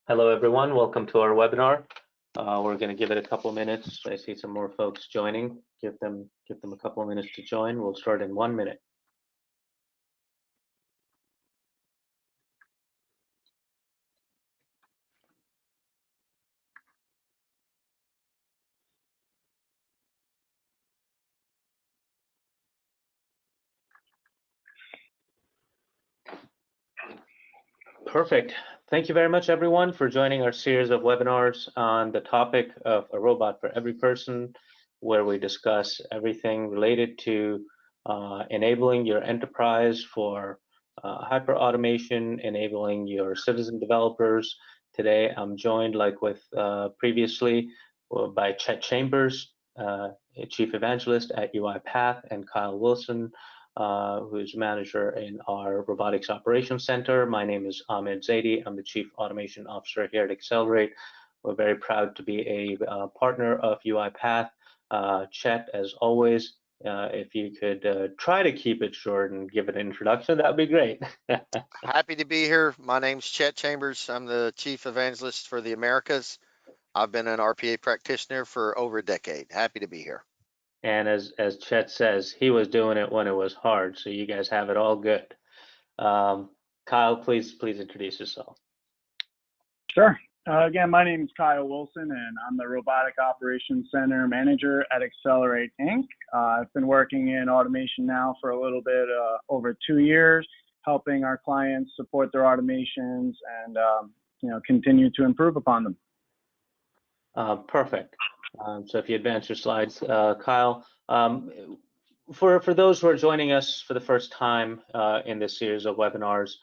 Hello, everyone. Welcome to our webinar. We're going to give it a couple minutes. I see some more folks joining. Give them a couple of minutes to join. We'll start in 1 minute. Perfect. Thank you very much, everyone, for joining our series of webinars on the topic of a robot for every person, where we discuss everything related to enabling your enterprise for hyper automation, enabling your citizen developers. Today, I'm joined, like with previously, by Chet Chambers, Chief Evangelist at UiPath, and Kyle Wilson, who's manager in our Robotics Operations Center. My name is Ahmed Zaidi. I'm the Chief Automation Officer here at Accelerate. We're very proud to be a partner of UiPath. Chet, as always, if you could try to keep it short and give an introduction, that would be great. Happy to be here. My name's Chet Chambers. I'm the Chief Evangelist for the Americas. I've been an RPA practitioner for over a decade. Happy to be here. And as Chet says, he was doing it when it was hard, so you guys have it all good. Kyle, please introduce yourself. Sure. Again, my name is Kyle Wilson, and I'm the Robotic Operations Center Manager at Accelerate Inc. I've been working in automation now for a little bit over 2 years, helping our clients support their automations and continue to improve upon them. Perfect. So if you advance your slides, Kyle, for those who are joining us for the first time in this series of webinars,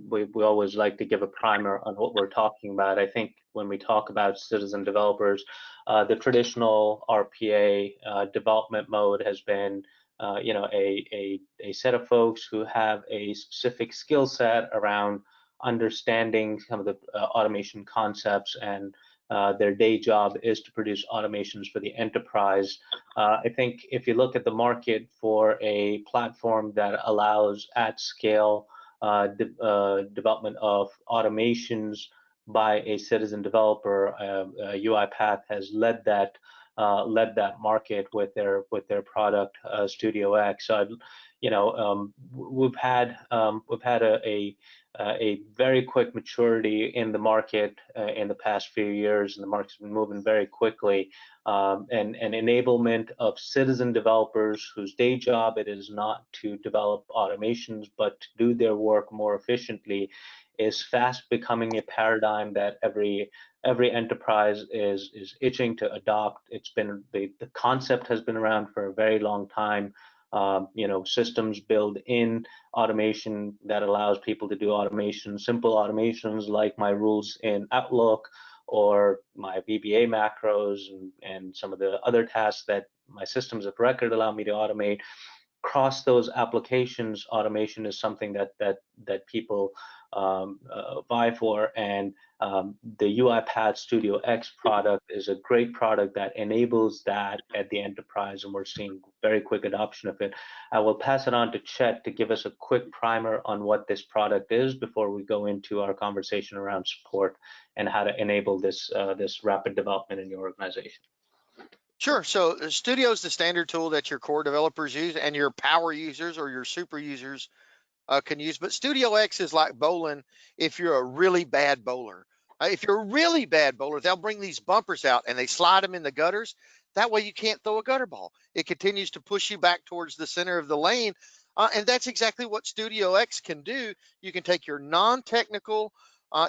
we always like to give a primer on what we're talking about. I think when we talk about citizen developers, the traditional RPA development mode has been a set of folks who have a specific skill set around understanding some of the automation concepts, and their day job is to produce automations for the enterprise. I think if you look at the market for a platform that allows at scale development of automations by a citizen developer, UiPath has led that market with their product Studio X. So, we've had a very quick maturity in the market in the past few years, and the market's been moving very quickly. And enablement of citizen developers whose day job it is not to develop automations, but to do their work more efficiently, is fast becoming a paradigm that every enterprise is itching to adopt. It's been the concept has been around for a very long time. Systems build in automation that allows people to do automation, simple automations like my rules in Outlook or my VBA macros and some of the other tasks that my systems of record allow me to automate. Across those applications, automation is something that people vie for, and the UiPath Studio X product is a great product that enables that at the enterprise, and we're seeing very quick adoption of it. I will pass it on to Chet to give us a quick primer on what this product is before we go into our conversation around support and how to enable this rapid development in your organization. Sure. So Studio is the standard tool that your core developers use and your power users or your super users can use. But Studio X is like bowling if you're a really bad bowler. If you're a really bad bowler, they'll bring these bumpers out and they slide them in the gutters. That way you can't throw a gutter ball. It continues to push you back towards the center of the lane. And that's exactly what Studio X can do. You can take your non-technical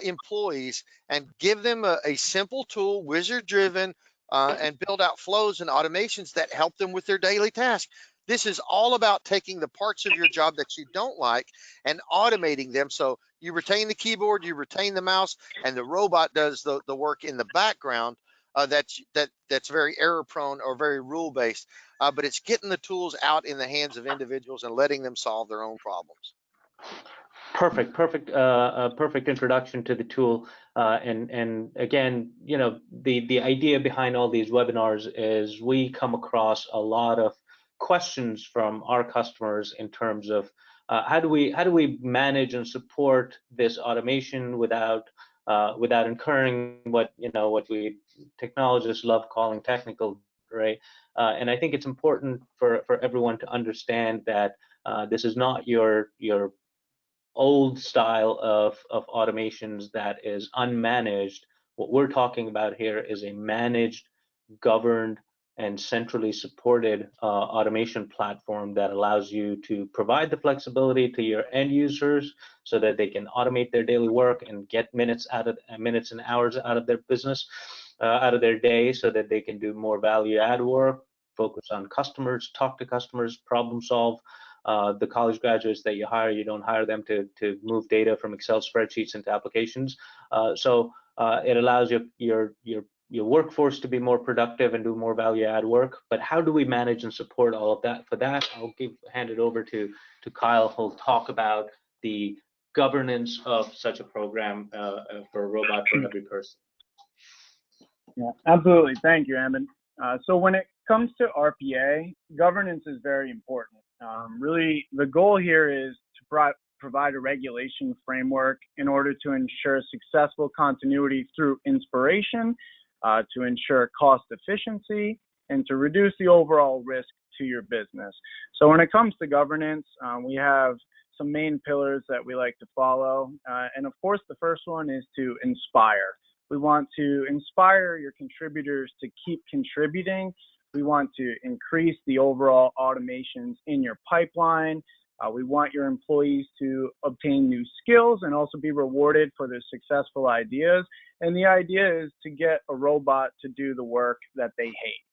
employees and give them a simple tool, wizard-driven, and build out flows and automations that help them with their daily tasks. This is all about taking the parts of your job that you don't like and automating them so you retain the keyboard, you retain the mouse, and the robot does the work in the background that's very error prone or very rule based. But it's getting the tools out in the hands of individuals and letting them solve their own problems. Perfect introduction to the tool. And again, the idea behind all these webinars is we come across a lot of questions from our customers in terms of how do we manage and support this automation without without incurring what we technologists love calling technical, right? And I think it's important for everyone to understand that this is not your old style of automations that is unmanaged. What we're talking about here is a managed, governed, and centrally supported automation platform that allows you to provide the flexibility to your end users so that they can automate their daily work and get minutes and hours out of their business, out of their day, so that they can do more value add work, focus on customers, talk to customers, problem solve. The college graduates that you hire, you don't hire them to move data from Excel spreadsheets into applications. So it allows your workforce to be more productive and do more value add work. But how do we manage and support all of that? For that, I'll hand it over to Kyle, who'll talk about the governance of such a program for a robot for every person. Yeah, absolutely. Thank you, Amin. So when it comes to RPA, governance is very important. Really, the goal here is to provide a regulation framework in order to ensure successful continuity through inspiration, to ensure cost efficiency, and to reduce the overall risk to your business. So when it comes to governance, we have some main pillars that we like to follow. And of course, the first one is to inspire. We want to inspire your contributors to keep contributing. We want to increase the overall automations in your pipeline. We want your employees to obtain new skills and also be rewarded for their successful ideas. And the idea is to get a robot to do the work that they hate.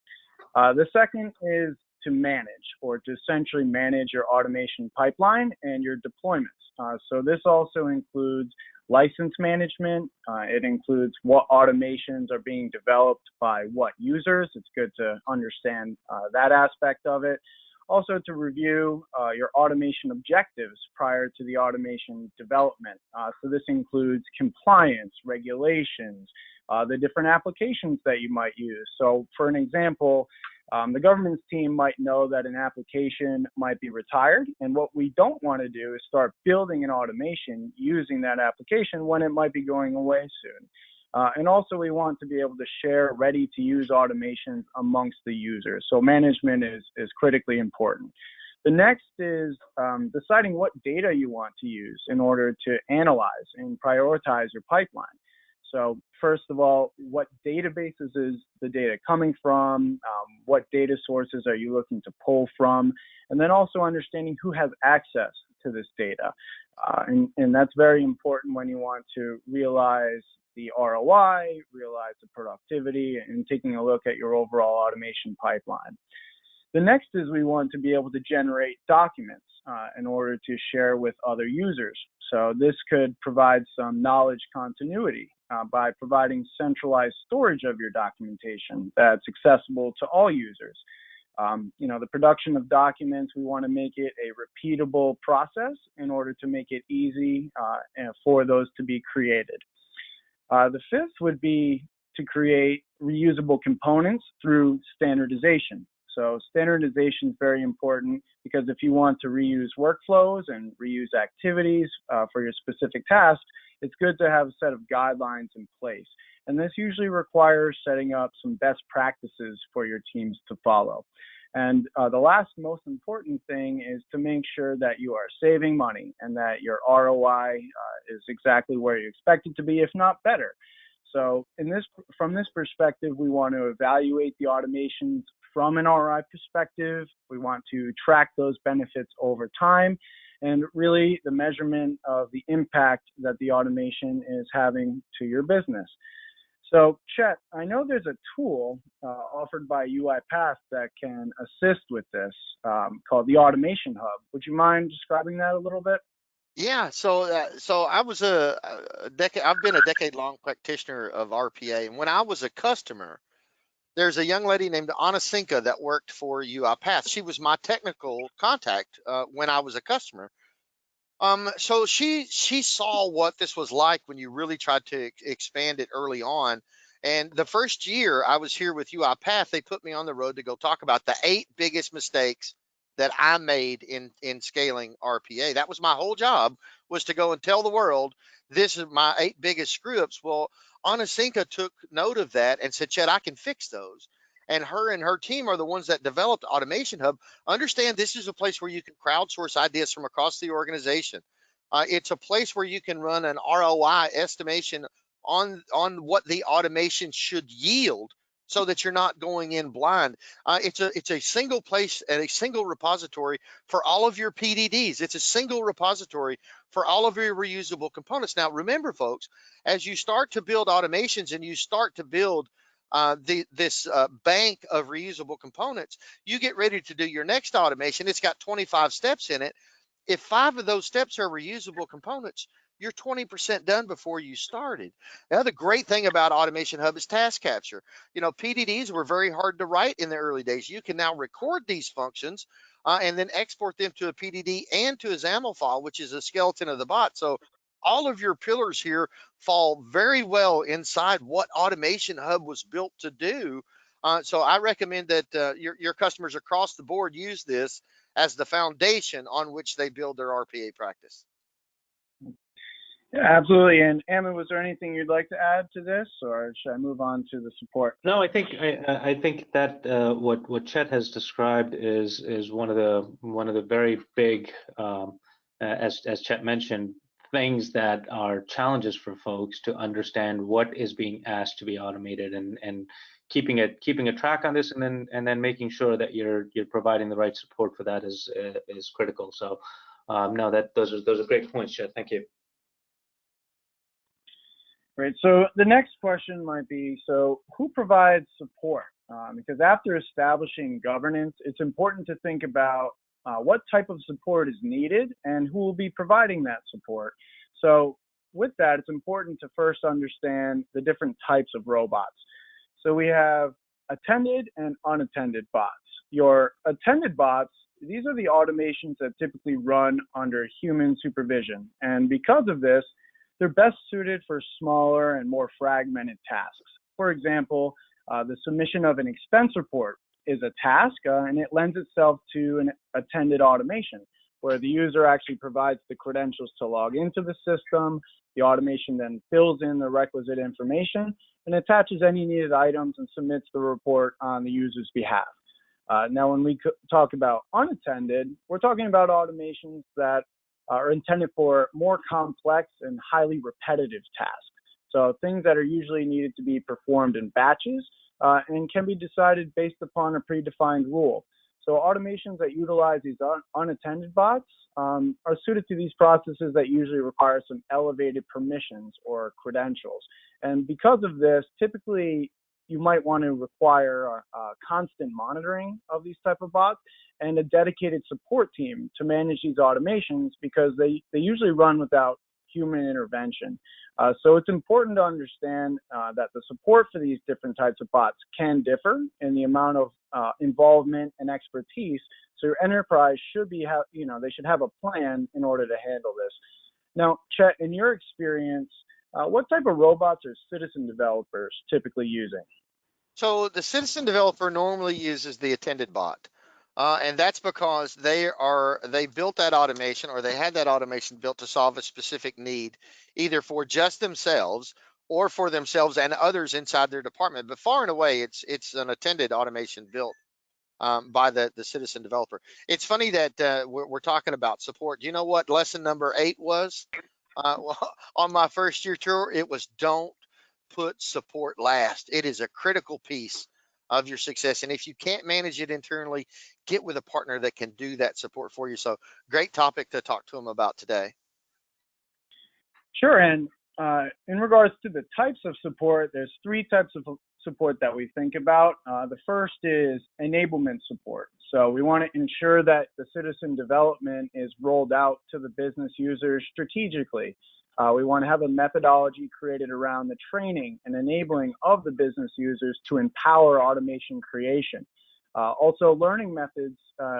The second is to manage, or to essentially manage your automation pipeline and your deployments. So this also includes license management. It includes what automations are being developed by what users. It's good to understand that aspect of it. Also to review your automation objectives prior to the automation development. So this includes compliance, regulations, the different applications that you might use. So for an example, the governance team might know that an application might be retired, and what we don't want to do is start building an automation using that application when it might be going away soon. And also we want to be able to share ready-to-use automations amongst the users. So management is critically important. The next is deciding what data you want to use in order to analyze and prioritize your pipeline. So first of all, what databases is the data coming from? What data sources are you looking to pull from? And then also understanding who has access to this data. And that's very important when you want to realize the ROI, realize the productivity, and taking a look at your overall automation pipeline. The next is we want to be able to generate documents in order to share with other users. So this could provide some knowledge continuity by providing centralized storage of your documentation that's accessible to all users. The production of documents, we want to make it a repeatable process in order to make it easy for those to be created. The fifth would be to create reusable components through standardization. So standardization is very important because if you want to reuse workflows and reuse activities for your specific tasks, it's good to have a set of guidelines in place. And this usually requires setting up some best practices for your teams to follow. And the last most important thing is to make sure that you are saving money and that your ROI is exactly where you expect it to be, if not better. So from this perspective, we want to evaluate the automations from an ROI perspective. We want to track those benefits over time, and really the measurement of the impact that the automation is having to your business. So Chet, I know there's a tool offered by UiPath that can assist with this called the Automation Hub. Would you mind describing that a little bit? Yeah, so I was a decade. I've been a decade-long practitioner of RPA, and when I was a customer, there's a young lady named Anna Sinka that worked for UiPath. She was my technical contact when I was a customer. So she saw what this was like when you really tried to expand it early on. And the first year I was here with UiPath, they put me on the road to go talk about the 8 biggest mistakes that I made in scaling RPA. That was my whole job, was to go and tell the world, this is my 8 biggest screw ups. Well, Anasinka took note of that and said, Chet, I can fix those. And her team are the ones that developed Automation Hub. Understand this is a place where you can crowdsource ideas from across the organization. It's a place where you can run an ROI estimation on what the automation should yield, so that you're not going in blind. It's a single place and a single repository for all of your PDDs. It's a single repository for all of your reusable components. Now, remember, folks, as you start to build automations and you start to build this bank of reusable components, you get ready to do your next automation. It's got 25 steps in it. If 5 of those steps are reusable components, you're 20% done before you started. The other great thing about Automation Hub is task capture. You know, PDDs were very hard to write in the early days. You can now record these functions and then export them to a PDD and to a XAML file, which is a skeleton of the bot. So all of your pillars here fall very well inside what Automation Hub was built to do. So I recommend that your customers across the board use this as the foundation on which they build their RPA practice. Yeah, absolutely. And Ammon, was there anything you'd like to add to this, or should I move on to the support? No, I think that what Chet has described is one of the very big, as Chet mentioned, things that are challenges for folks to understand what is being asked to be automated, and keeping a track on this, and then making sure that you're providing the right support for that is critical. So no, those are great points, Chet. Thank you. Great. So the next question might be, so who provides support? Because after establishing governance, it's important to think about what type of support is needed and who will be providing that support. So with that, it's important to first understand the different types of robots. So we have attended and unattended bots. Your attended bots, these are the automations that typically run under human supervision. And because of this, they're best suited for smaller and more fragmented tasks. For example, the submission of an expense report is a task, and it lends itself to an attended automation, where the user actually provides the credentials to log into the system. The automation then fills in the requisite information and attaches any needed items and submits the report on the user's behalf. Now, when we talk about unattended, we're talking about automations that are intended for more complex and highly repetitive tasks. So things that are usually needed to be performed in batches and can be decided based upon a predefined rule. So automations that utilize these unattended bots are suited to these processes that usually require some elevated permissions or credentials. And because of this, typically you might want to require constant monitoring of these type of bots and a dedicated support team to manage these automations, because they usually run without human intervention. So it's important to understand that the support for these different types of bots can differ in the amount of involvement and expertise. So your enterprise should they should have a plan in order to handle this. Now, Chet, in your experience, what type of robots are citizen developers typically using? So the citizen developer normally uses the attended bot. And that's because they built that automation, or they had that automation built to solve a specific need, either for just themselves or for themselves and others inside their department. But far and away, it's an attended automation built by the citizen developer. It's funny that we're talking about support. Do you know what lesson number 8 was? Well, on my first year tour, it was don't put support last. It is a critical piece of your success. And if you can't manage it internally, get with a partner that can do that support for you. So great topic to talk to them about today. Sure. And in regards to the types of support, there's 3 types of support that we think about. The first is enablement support. So we want to ensure that the citizen development is rolled out to the business users strategically. We want to have a methodology created around the training and enabling of the business users to empower automation creation. Also, learning methods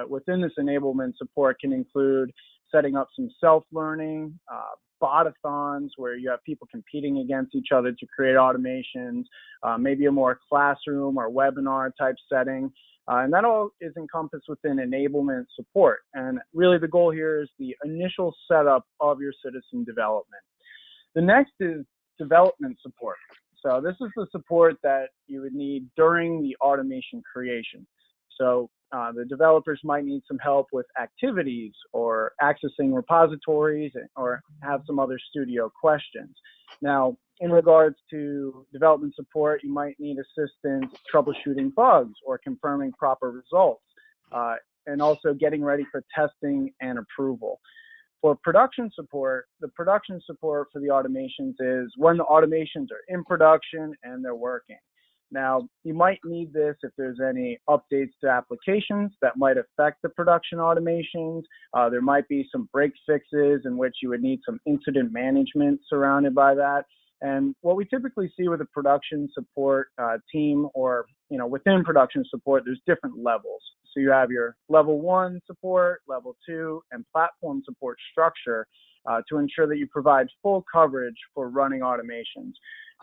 within this enablement support can include setting up some self-learning, botathons where you have people competing against each other to create automations, maybe a more classroom or webinar type setting. And that all is encompassed within enablement support. And really the goal here is the initial setup of your citizen development. The next is development support. So this is the support that you would need during the automation creation. So the developers might need some help with activities or accessing repositories or have some other studio questions. Now, in regards to development support, you might need assistance troubleshooting bugs or confirming proper results, and also getting ready for testing and approval. For production support, the production support for the automations is when the automations are in production and they're working. Now, you might need this if there's any updates to applications that might affect the production automations. There might be some break fixes in which you would need some incident management surrounded by that. And what we typically see with a production support team, or within production support, there's different levels. So you have your level 1 support, level 2, and platform support structure to ensure that you provide full coverage for running automations.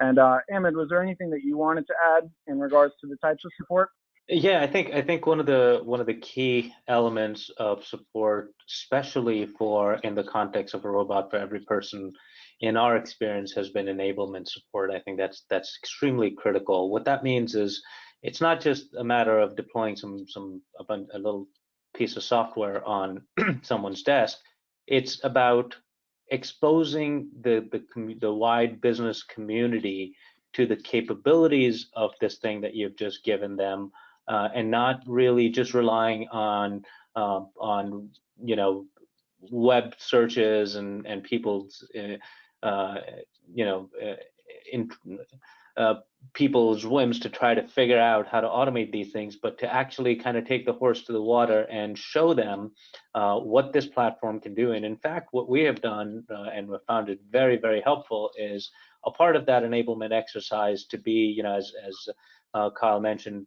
And Ahmed, was there anything that you wanted to add in regards to the types of support? Yeah, I think one of the key elements of support, especially in the context of a robot for every person, in our experience, has been enablement support. I think that's extremely critical. What that means is it's not just a matter of deploying a little piece of software on someone's desk. It's about exposing the wide business community to the capabilities of this thing that you've just given them, and not really just relying on web searches and people's people's whims to try to figure out how to automate these things, but to actually kind of take the horse to the water and show them what this platform can do. And in fact, what we have done, and we've found it very, very helpful, is a part of that enablement exercise to be, as Kyle mentioned,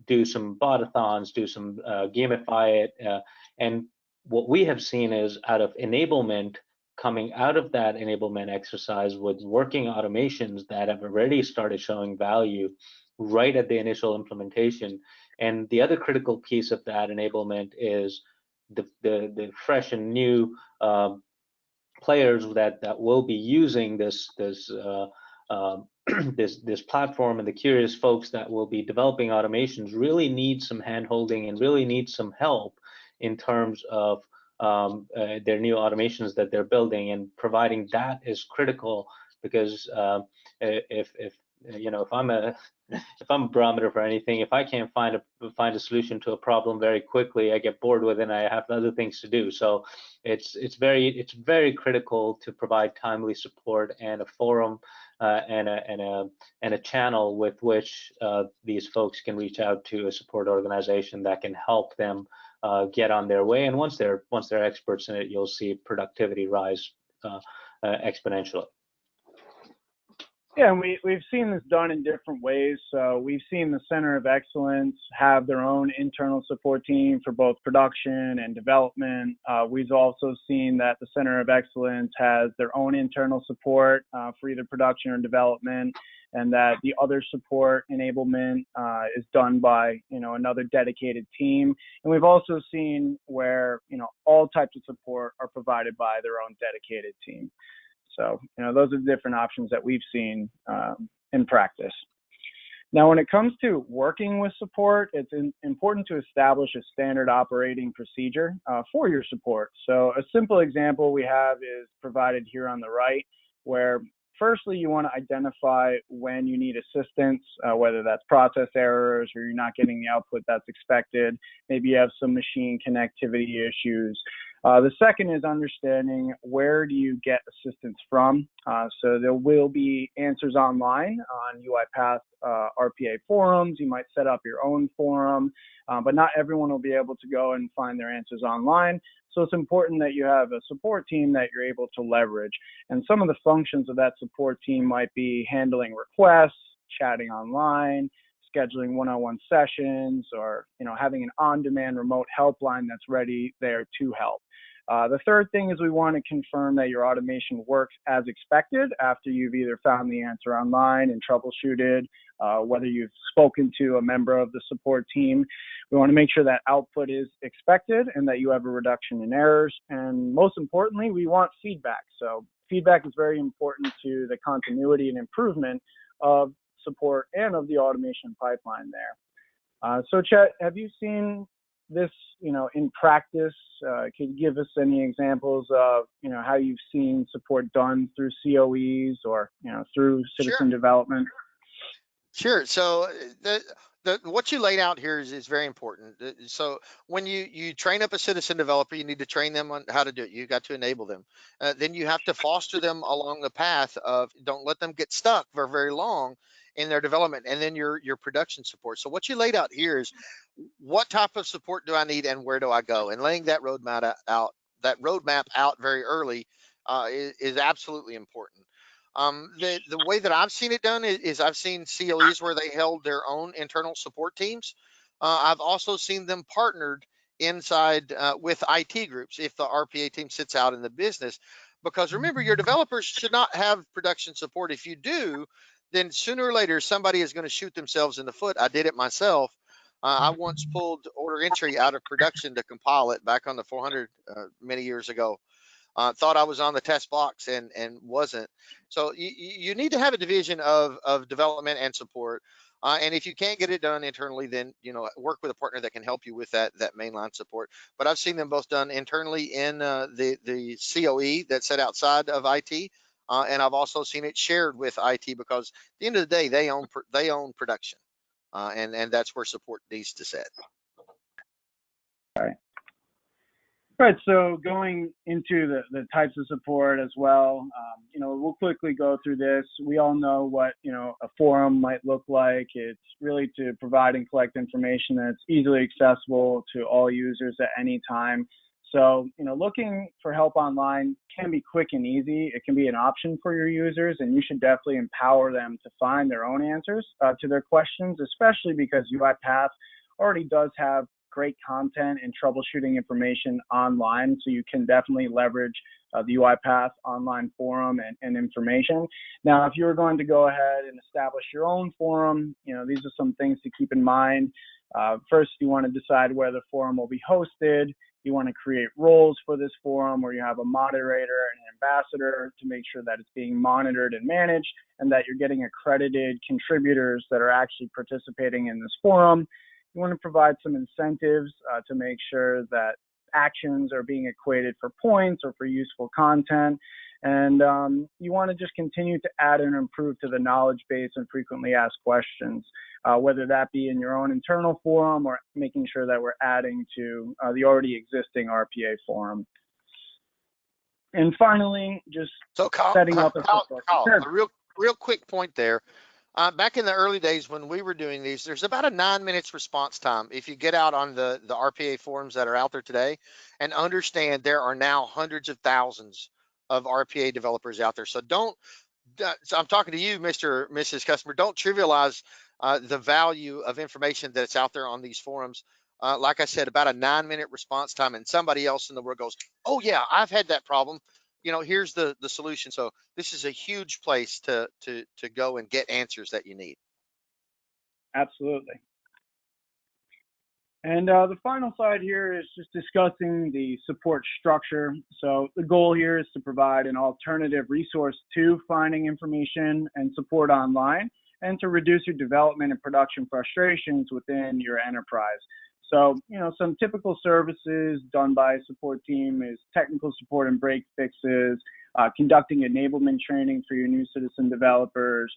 do some botathons, do some gamify it. And what we have seen is out of enablement, coming out of that enablement exercise with working automations that have already started showing value right at the initial implementation. And the other critical piece of that enablement is the fresh and new players that will be using this platform, and the curious folks that will be developing automations really need some handholding and really need some help in terms of their new automations that they're building, and providing that is critical, because if I'm a barometer for anything, if I can't find a solution to a problem very quickly, I get bored with it and I have other things to do. So it's very critical to provide timely support and a forum and a channel with which these folks can reach out to a support organization that can help them get on their way. And once they're experts in it, you'll see productivity rise exponentially. Yeah, and we've seen this done in different ways. So we've seen the Center of Excellence have their own internal support team for both production and development. We've also seen that the Center of Excellence has their own internal support for either production or development, and that the other support enablement is done by another dedicated team. And we've also seen where all types of support are provided by their own dedicated team. So those are the different options that we've seen in practice. Now, when it comes to working with support, it's important to establish a standard operating procedure for your support. So a simple example we have is provided here on the right, where firstly, you want to identify when you need assistance, whether that's process errors or you're not getting the output that's expected. Maybe you have some machine connectivity issues. The second is understanding where do you get assistance from. So there will be answers online on UiPath RPA forums. You might set up your own forum, but not everyone will be able to go and find their answers online. So it's important that you have a support team that you're able to leverage. And some of the functions of that support team might be handling requests, chatting online, scheduling one-on-one sessions, or having an on-demand remote helpline that's ready there to help. The third thing is we want to confirm that your automation works as expected after you've either found the answer online and troubleshooted, whether you've spoken to a member of the support team. We want to make sure that output is expected and that you have a reduction in errors. And most importantly, we want feedback. So feedback is very important to the continuity and improvement of support and of the automation pipeline there. So Chet, have you seen this, in practice? Could you give us any examples of, how you've seen support done through COEs or, through citizen development? Sure. So what you laid out here is very important. So when you train up a citizen developer, you need to train them on how to do it. You got to enable them. Then you have to foster them along the path of, don't let them get stuck for very long in their development, and then your production support. So what you laid out here is, what type of support do I need and where do I go? And laying that roadmap out very early is absolutely important. The way that I've seen it done is I've seen COEs where they held their own internal support teams. I've also seen them partnered inside with IT groups if the RPA team sits out in the business. Because remember, your developers should not have production support. If you do, then sooner or later somebody is going to shoot themselves in the foot. I did it myself. I once pulled order entry out of production to compile it back on the 400 many years ago. Thought I was on the test box and wasn't. So you need to have a division of development and support. And if you can't get it done internally, then work with a partner that can help you with that mainline support. But I've seen them both done internally in the COE that's set outside of IT, and I've also seen it shared with IT, because at the end of the day, they own production, and that's where support needs to sit. All right. Right, so going into the types of support as well, we'll quickly go through this. We all know what, a forum might look like. It's really to provide and collect information that's easily accessible to all users at any time. So, looking for help online can be quick and easy. It can be an option for your users, and you should definitely empower them to find their own answers to their questions, especially because UiPath already does have great content and troubleshooting information online, so you can definitely leverage the UiPath online forum and information. Now, if you're going to go ahead and establish your own forum, these are some things to keep in mind. First, you want to decide where the forum will be hosted. You want to create roles for this forum where you have a moderator and an ambassador to make sure that it's being monitored and managed, and that you're getting accredited contributors that are actually participating in this forum. You want to provide some incentives to make sure that actions are being equated for points or for useful content. And you want to just continue to add and improve to the knowledge base and frequently asked questions, whether that be in your own internal forum or making sure that we're adding to the already existing RPA forum. And finally, just setting up a support. A real quick point there. Back in the early days when we were doing these, there's about a 9 minutes response time. If you get out on the RPA forums that are out there today, and understand there are now hundreds of thousands of RPA developers out there. So so I'm talking to you, Mr. Mrs. Customer, don't trivialize the value of information that's out there on these forums. Like I said, about a 9 minute response time, and somebody else in the world goes, oh yeah, I've had that problem. Here's the solution. So this is a huge place to go and get answers that you need. Absolutely. And the final slide here is just discussing the support structure. So the goal here is to provide an alternative resource to finding information and support online, and to reduce your development and production frustrations within your enterprise. So, some typical services done by a support team is technical support and break fixes, conducting enablement training for your new citizen developers,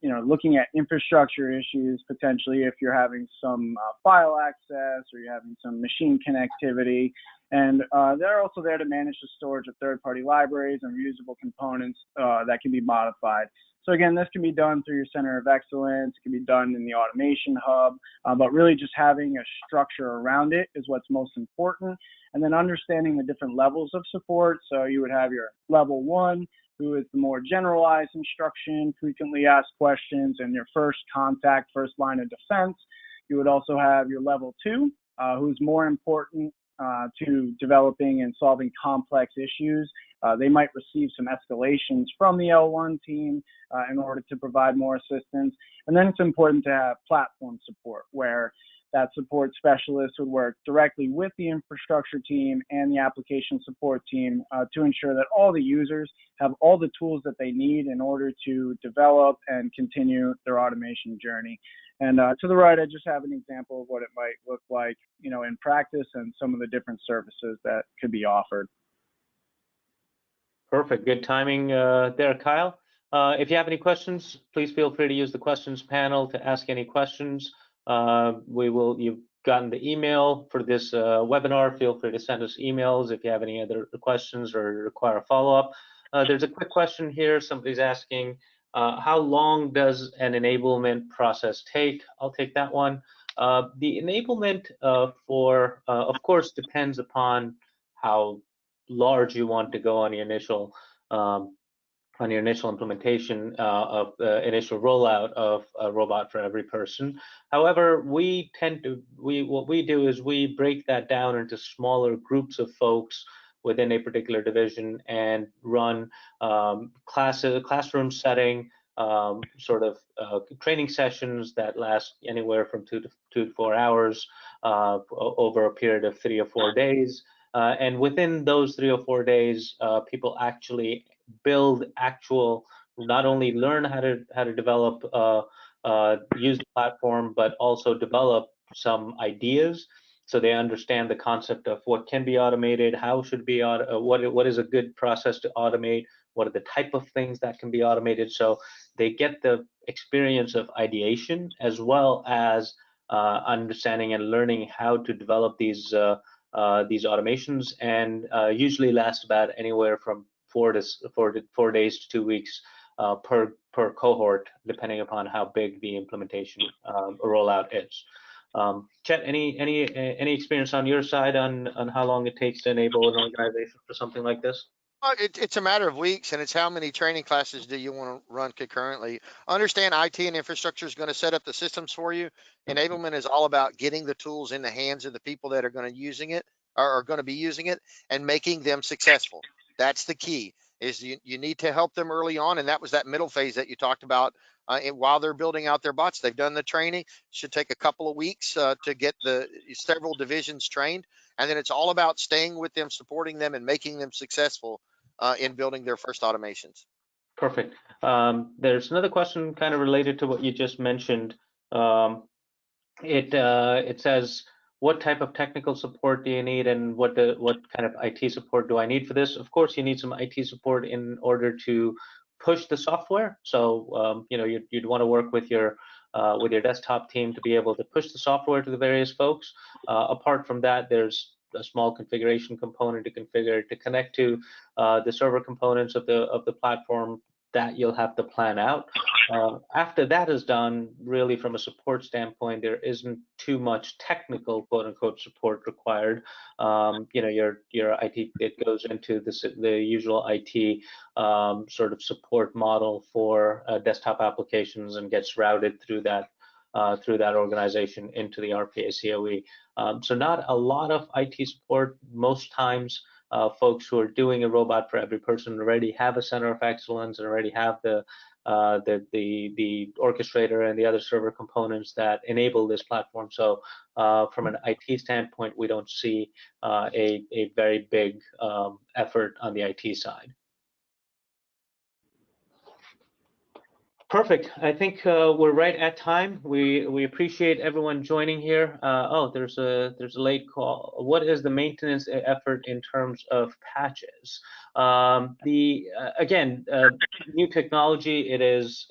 looking at infrastructure issues, potentially if you're having some file access or you're having some machine connectivity. And they're also there to manage the storage of third-party libraries and reusable components that can be modified. So again, this can be done through your center of excellence. It can be done in the automation hub, but really just having a structure around it is what's most important. And then understanding the different levels of support. So you would have your level 1, who is the more generalized instruction, frequently asked questions, and your first contact, first line of defense. You would also have your level 2, who's more important to developing and solving complex issues. They might receive some escalations from the L1 team in order to provide more assistance. And then it's important to have platform support, where that support specialist would work directly with the infrastructure team and the application support team to ensure that all the users have all the tools that they need in order to develop and continue their automation journey. And to the right, I just have an example of what it might look like, in practice and some of the different services that could be offered. Perfect. Good timing there, Kyle. If you have any questions, please feel free to use the questions panel to ask any questions. You've gotten the email for this webinar. Feel free to send us emails if you have any other questions or require a follow-up. There's a quick question here. Somebody's asking, how long does an enablement process take? I'll take that one. The enablement of course, depends upon how large you want to go on your initial implementation of the initial rollout of a robot for every person. However, what we do is we break that down into smaller groups of folks within a particular division and run classroom setting, training sessions that last anywhere from 2 to 4 hours over a period of 3 or 4 days. And within those 3 or 4 days, people actually not only learn how to develop, use the platform, but also develop some ideas. So they understand the concept of what can be automated, how should be what is a good process to automate, what are the type of things that can be automated. So they get the experience of ideation as well as understanding and learning how to develop these automations, and usually last about anywhere from 4 days to 2 weeks per cohort, depending upon how big the implementation rollout is. Chet, any experience on your side on how long it takes to enable an organization for something like this? It's a matter of weeks, and it's how many training classes do you want to run concurrently. Understand IT and infrastructure is going to set up the systems for you. Enablement is all about getting the tools in the hands of the people that are going to are going to be using it and making them successful. That's the key. Is you need to help them early on, and that was that middle phase that you talked about. While they're building out their bots, they've done the training. Should take a couple of weeks to get the several divisions trained, and then it's all about staying with them, supporting them, and making them successful in building their first automations. Perfect. There's another question kind of related to what you just mentioned. It says, what type of technical support do you need, and what kind of IT support do I need for this? Of course, you need some IT support in order to push the software. So you'd want to work with your desktop team to be able to push the software to the various folks. Apart from that, there's a small configuration component to configure to connect to the server components of the platform that you'll have to plan out. After that is done, really from a support standpoint, there isn't too much technical quote unquote support required. Your IT, it goes into the usual IT sort of support model for desktop applications and gets routed through that organization into the RPA COE. So not a lot of IT support. Most times, folks who are doing a robot for every person already have a center of excellence and already have the orchestrator and the other server components that enable this platform. So from an IT standpoint, we don't see a very big effort on the IT side. Perfect. I think we're right at time. We appreciate everyone joining here. There's a late call. What is the maintenance effort in terms of patches? Again, new technology. It is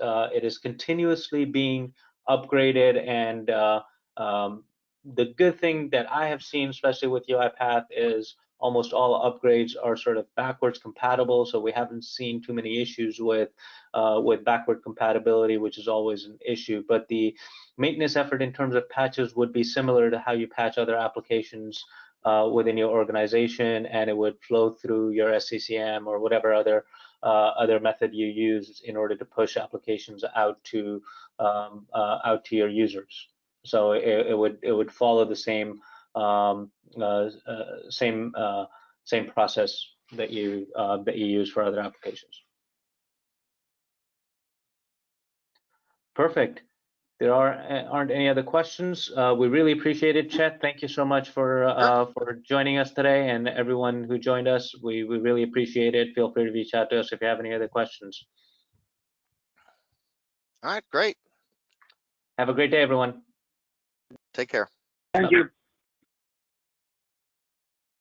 continuously being upgraded, and the good thing that I have seen, especially with UiPath, is almost all upgrades are sort of backwards compatible, so we haven't seen too many issues with backward compatibility, which is always an issue. But the maintenance effort in terms of patches would be similar to how you patch other applications within your organization, and it would flow through your SCCM or whatever other method you use in order to push applications out to your users. So it would follow the same same process that you use for other applications. Perfect. There aren't any other questions. We really appreciate it, Chet. Thank you so much for joining us today, and everyone who joined us. We really appreciate it. Feel free to reach out to us if you have any other questions. All right, great. Have a great day, everyone. Take care. Thank you.